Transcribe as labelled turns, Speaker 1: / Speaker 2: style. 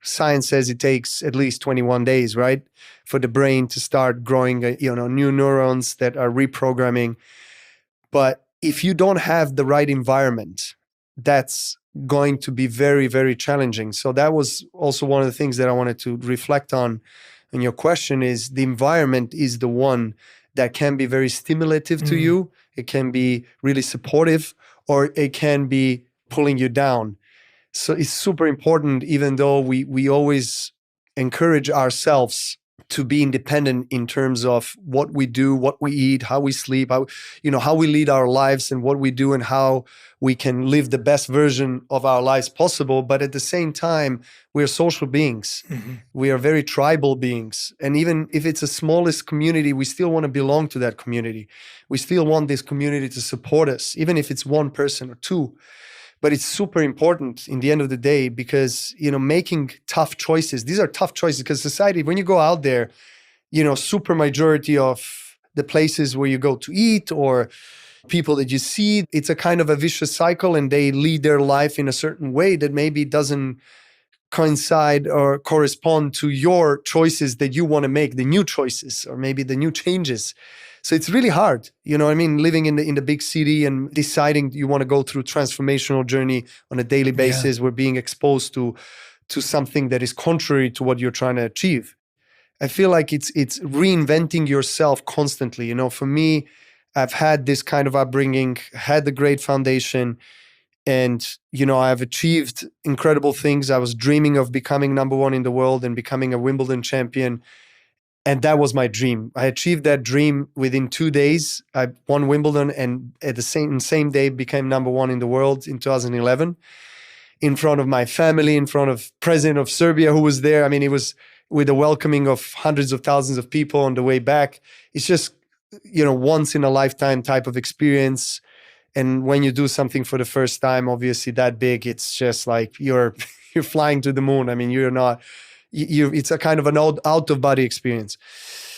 Speaker 1: science says it takes at least 21 days, right? For the brain to start growing, new neurons that are reprogramming. But if you don't have the right environment, that's going to be very, very challenging. So that was also one of the things that I wanted to reflect on. And your question is, the environment is the one that can be very stimulative to you. It can be really supportive, or it can be pulling you down. So it's super important, even though we always encourage ourselves to be independent in terms of what we do, what we eat, how we sleep, how we lead our lives, and what we do and how we can live the best version of our lives possible. But at the same time, we are social beings. We are very tribal beings. And even if it's the smallest community, we still want to belong to that community. We still want this community to support us, even if it's one person or two. But it's super important in the end of the day, because, making tough choices, these are tough choices, because society, when you go out there, super majority of the places where you go to eat or people that you see, it's a kind of a vicious cycle, and they lead their life in a certain way that maybe doesn't coincide or correspond to your choices that you want to make, the new choices or maybe the new changes. So it's really hard, living in the big city and deciding you want to go through transformational journey on a daily basis. We're being exposed to something that is contrary to what you're trying to achieve. I feel like it's reinventing yourself constantly. For me, I've had this kind of upbringing, had the great foundation, and, I've achieved incredible things. I was dreaming of becoming number one in the world and becoming a Wimbledon champion. And that was my dream. I achieved that dream within 2 days. I won Wimbledon, and at the same day became number one in the world in 2011, in front of my family, in front of President of Serbia who was there. It was with the welcoming of hundreds of thousands of people on the way back. It's just, once in a lifetime type of experience. And when you do something for the first time, obviously that big, it's just like you're flying to the moon. You're not. It's a kind of an out of body experience.